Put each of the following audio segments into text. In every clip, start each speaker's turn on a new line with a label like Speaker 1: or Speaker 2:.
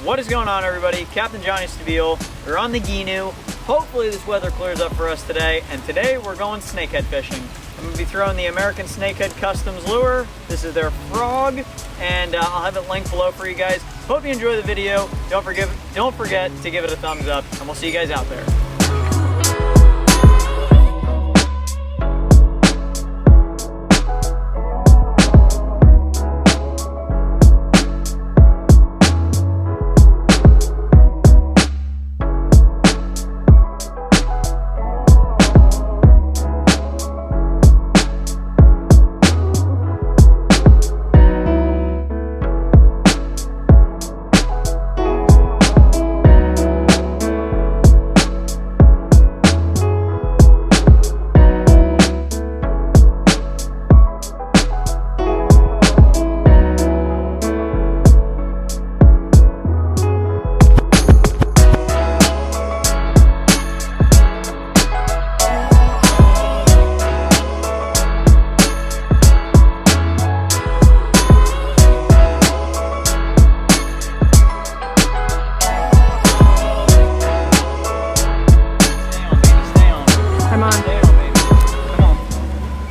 Speaker 1: What is going on, everybody? Captain Johnny Stabile. We're on the Gheenoe. Hopefully this weather clears up for us today, and today we're going snakehead fishing. I'm going to be throwing the American Snakehead Customs lure. This is their frog, and I'll have it linked below for you guys. Hope you enjoy the video. Don't forget to give it a thumbs up, and we'll see you guys out there.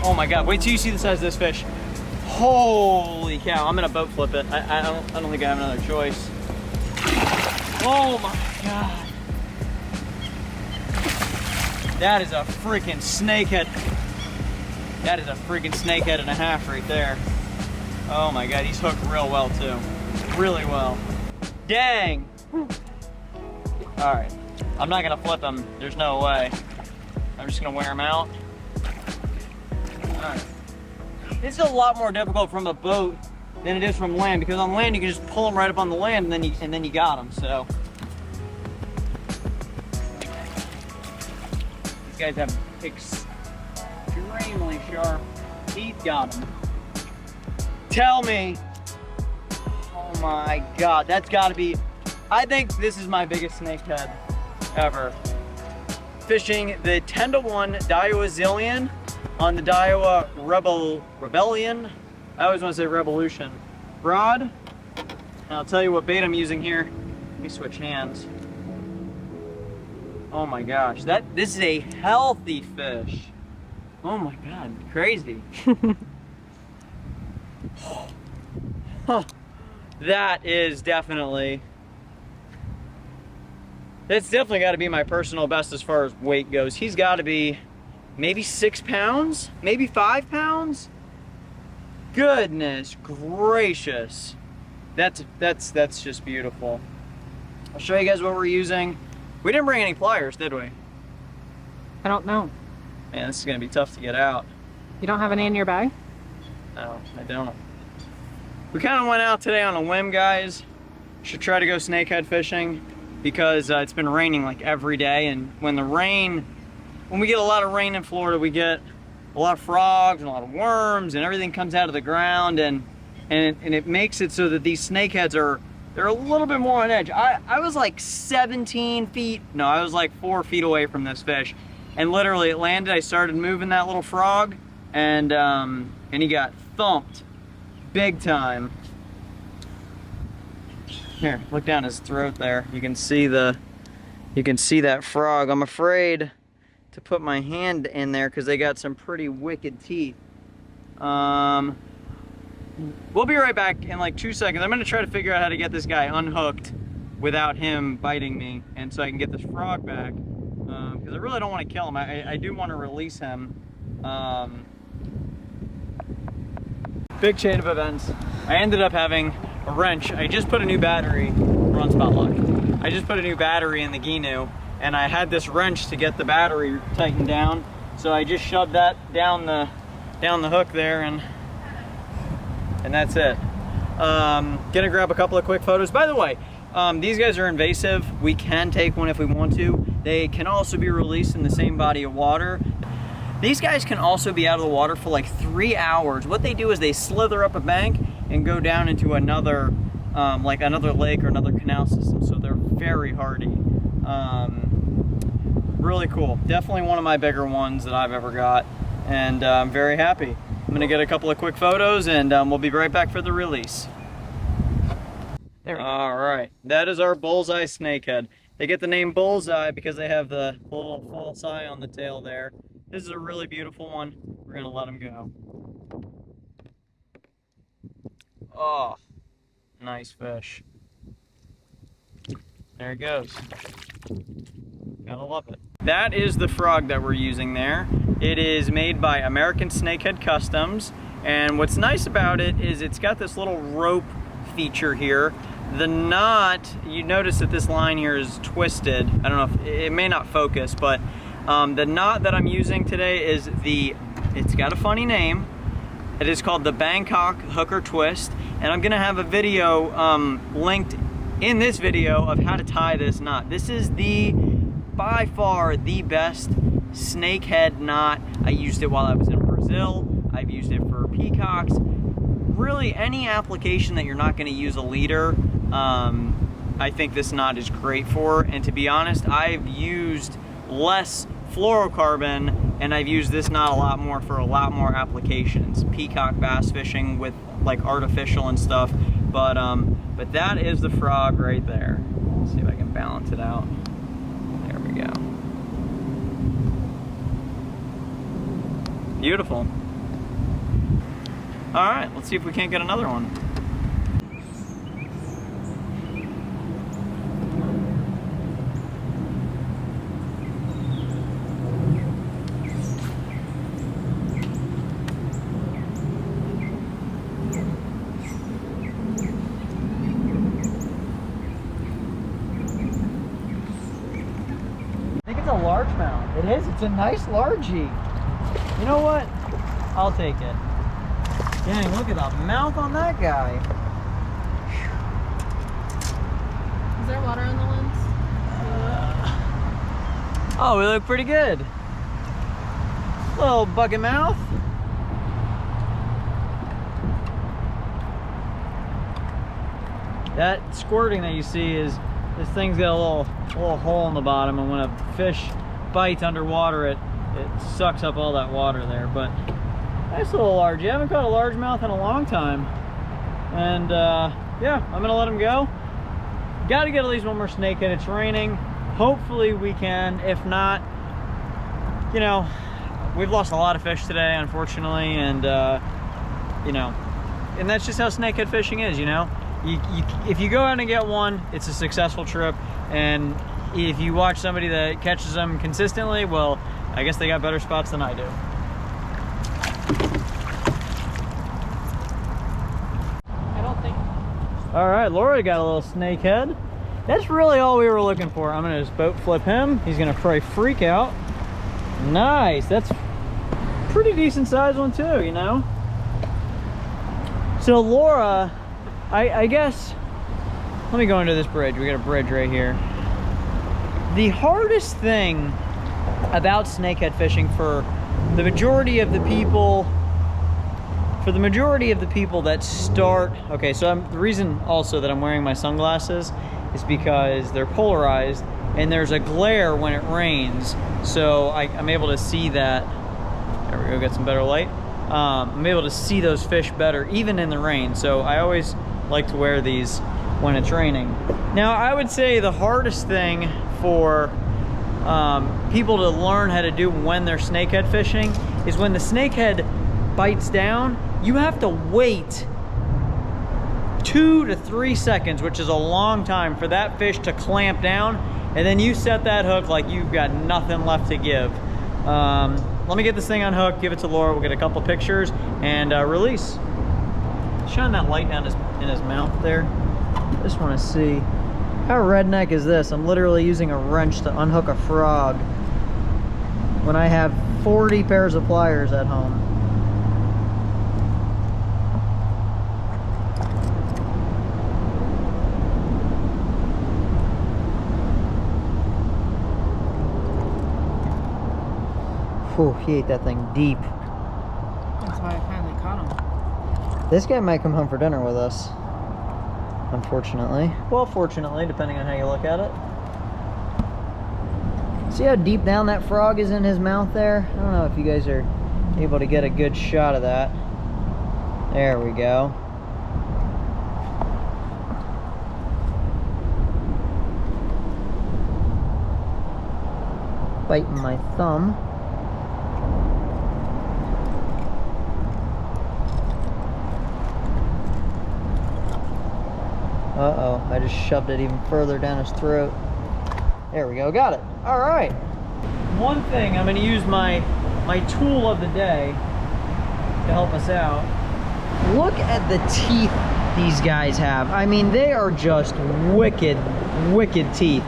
Speaker 1: Oh my God, wait till you see the size of this fish. Holy cow, I'm gonna boat flip it. I don't think I have another choice. Oh my God. That is a freaking snakehead. That is a freaking snakehead and a half right there. Oh my God, he's hooked real well too. Really well. Dang. All right, I'm not gonna flip him. There's no way. I'm just gonna wear him out. Alright. This is a lot more difficult from a boat than it is from land, because on land you can just pull them right up on the land and then you got them. So these guys have extremely sharp teeth. Got them. Tell me, oh my God, that's got to be. I think this is my biggest snakehead ever. Fishing the 10-to-1 Daiwa Zillion on the Daiwa Rebellion. I always want to say Revolution. Rod. And I'll tell you what bait I'm using here. Let me switch hands. Oh my gosh, this is a healthy fish. Oh my God, crazy. That's definitely got to be my personal best as far as weight goes. He's got to be maybe 6 pounds, maybe 5 pounds. Goodness gracious. That's just beautiful. I'll show you guys what we're using. We didn't bring any pliers, did we?
Speaker 2: I don't know.
Speaker 1: Man, this is gonna be tough to get out.
Speaker 2: You don't have any in your bag?
Speaker 1: No, I don't. We kind of went out today on a whim, guys. Should try to go snakehead fishing because it's been raining like every day, and when we get a lot of rain in Florida, we get a lot of frogs and a lot of worms, and everything comes out of the ground, and it makes it so that these snakeheads they're a little bit more on edge. I was like 17 feet, no, I was like 4 feet away from this fish, and literally it landed. I started moving that little frog, and he got thumped big time. Here, look down his throat there. You can see that frog. I'm afraid to put my hand in there because they got some pretty wicked teeth. We'll be right back in like 2 seconds. I'm gonna try to figure out how to get this guy unhooked without him biting me, and so I can get this frog back, because I really don't want to kill him. I do want to release him. Big chain of events. I ended up having a wrench. I just put a new battery, we're on spot lock. I just put a new battery in the Gheenoe, and I had this wrench to get the battery tightened down. So I just shoved that down the hook there, and that's it. Gonna grab a couple of quick photos. By the way, these guys are invasive. We can take one if we want to. They can also be released in the same body of water. These guys can also be out of the water for like 3 hours. What they do is they slither up a bank and go down into another, like another lake or another canal system. So they're very hardy. Really cool. Definitely one of my bigger ones that I've ever got. And I'm very happy. I'm gonna get a couple of quick photos, and we'll be right back for the release.
Speaker 2: There we go.
Speaker 1: All right, that is our bullseye snakehead. They get the name bullseye because they have the little false eye on the tail there. This is a really beautiful one. We're gonna let him go. Oh, nice fish. There it goes. Gotta love it. That is the frog that we're using there. It is made by American Snakehead Customs, and what's nice about it is it's got this little rope feature here. The knot, you notice that this line here is twisted. I don't know if it may not focus, but the knot that I'm using today is it's got a funny name. It is called the Bangkok Hooker Twist, and I'm gonna have a video linked in this video of how to tie this knot. This is by far the best snakehead knot. I used it while I was in Brazil. I've used it for peacocks. Really, any application that you're not gonna use a leader, I think this knot is great for. And to be honest, I've used less fluorocarbon and I've used this knot a lot more for a lot more applications. Peacock bass fishing with like artificial and stuff. But that is the frog right there. Let's see if I can balance it out. There we go. Beautiful. All right, let's see if we can't get another one. I think it's a largemouth. It is. It's a nice largie. You know what? I'll take it. Dang, look at the mouth on that guy.
Speaker 2: Is there water on the lens?
Speaker 1: Oh, we look pretty good. Little bucket mouth. That squirting that you see is, this thing's got a little hole in the bottom, and when a fish bites underwater, it sucks up all that water there. But nice little large. You haven't caught a largemouth in a long time. And yeah, I'm gonna let him go. Got to get at least one more snakehead. It's raining. Hopefully we can. If not, you know, we've lost a lot of fish today, unfortunately, and you know, and that's just how snakehead fishing is. You know, if you go out and get one, it's a successful trip. And if you watch somebody that catches them consistently, well, I guess they got better spots than I do.
Speaker 2: I don't think.
Speaker 1: All right, Laura got a little snakehead. That's really all we were looking for. I'm gonna just boat flip him. He's gonna probably freak out. Nice, that's pretty decent sized one too, you know? So Laura, I guess, let me go into this bridge. We got a bridge right here. The hardest thing about snakehead fishing for the majority of the people, that start, okay, so the reason also that I'm wearing my sunglasses is because they're polarized and there's a glare when it rains. So I'm able to see that. There we go, get some better light. I'm able to see those fish better even in the rain. So I always like to wear these when it's raining. Now I would say the hardest thing for people to learn how to do when they're snakehead fishing is when the snakehead bites down, you have to wait 2 to 3 seconds, which is a long time, for that fish to clamp down, and then you set that hook like you've got nothing left to give. Let me get this thing unhooked, give it to Laura, we'll get a couple pictures, and release. Shine that light down in his mouth there. I just want to see. How redneck is this? I'm literally using a wrench to unhook a frog when I have 40 pairs of pliers at home. Whew, he ate that thing deep.
Speaker 2: That's why I finally caught him.
Speaker 1: This guy might come home for dinner with us. Unfortunately. Well, fortunately, depending on how you look at it. See how deep down that frog is in his mouth there? I don't know if you guys are able to get a good shot of that. There we go. biting my thumb. Uh-oh, I just shoved it even further down his throat. There we go, got it. All right. One thing, I'm gonna use my tool of the day to help us out. Look at the teeth these guys have. I mean, they are just wicked, wicked teeth.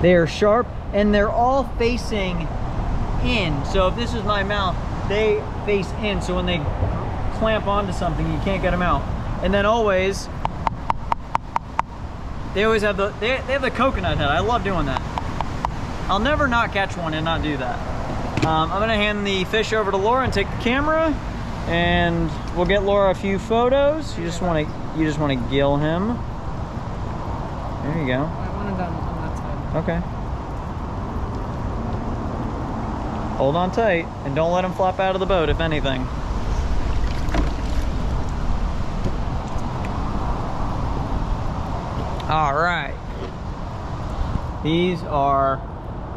Speaker 1: They are sharp and they're all facing in. So if this is my mouth, they face in. So when they clamp onto something, you can't get them out. And then always, they always have they have the coconut head. I love doing that. I'll never not catch one and not do that. I'm gonna hand the fish over to Laura and take the camera, and we'll get Laura a few photos. You just want to gill him. There you go.
Speaker 2: I want it on that side.
Speaker 1: Okay. Hold on tight and don't let him flop out of the boat, if anything. All right. These are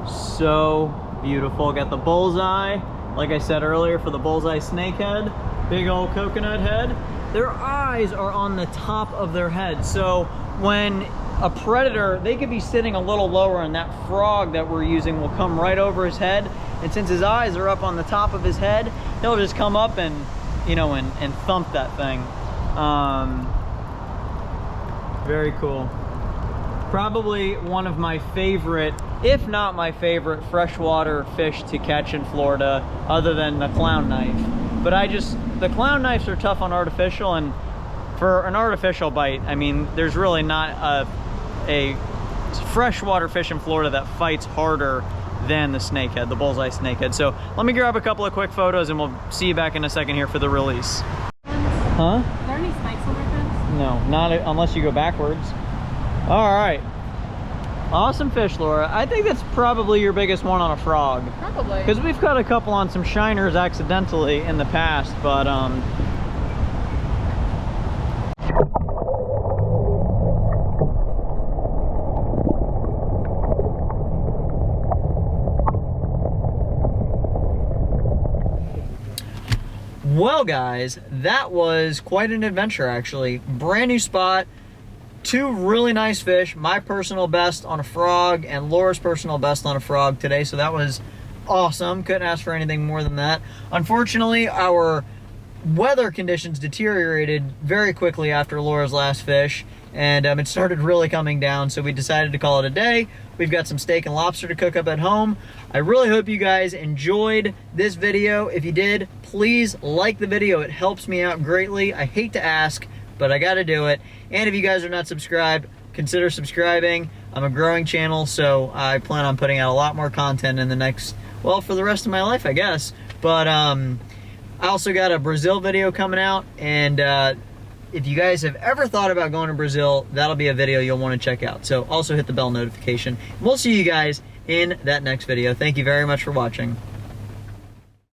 Speaker 1: so beautiful. Got the bullseye, like I said earlier, for the bullseye snakehead. Big old coconut head. Their eyes are on the top of their head. So when a predator, they could be sitting a little lower and that frog that we're using will come right over his head. And since his eyes are up on the top of his head, he'll just come up and, you know, and thump that thing. Very cool. Probably one of my favorite, if not my favorite, freshwater fish to catch in Florida, other than the clown knife. But the clown knives are tough on artificial, and for an artificial bite, I mean, there's really not a freshwater fish in Florida that fights harder than the snakehead, the bullseye snakehead. So let me grab a couple of quick photos and we'll see you back in a second here for the release. Huh?
Speaker 2: Are there any snakes on their fins?
Speaker 1: No, not unless you go backwards. All right. Awesome fish, Laura. I think that's probably your biggest one on a frog.
Speaker 2: Probably.
Speaker 1: Because we've caught a couple on some shiners accidentally in the past, but well, guys, that was quite an adventure, actually. Brand new spot, two really nice fish, my personal best on a frog and Laura's personal best on a frog today, so that was awesome. Couldn't ask for anything more than that. Unfortunately, our weather conditions deteriorated very quickly after Laura's last fish, and it started really coming down, so we decided to call it a day. We've got some steak and lobster to cook up at home. I really hope you guys enjoyed this video. If you did, please like the video. It helps me out greatly. I hate to ask, but I gotta do it. And if you guys are not subscribed, consider subscribing. I'm a growing channel, so I plan on putting out a lot more content in the next, well, for the rest of my life, I guess. But I also got a Brazil video coming out, and if you guys have ever thought about going to Brazil, that'll be a video you'll want to check out. So also hit the bell notification. We'll see you guys in that next video. Thank you very much for watching.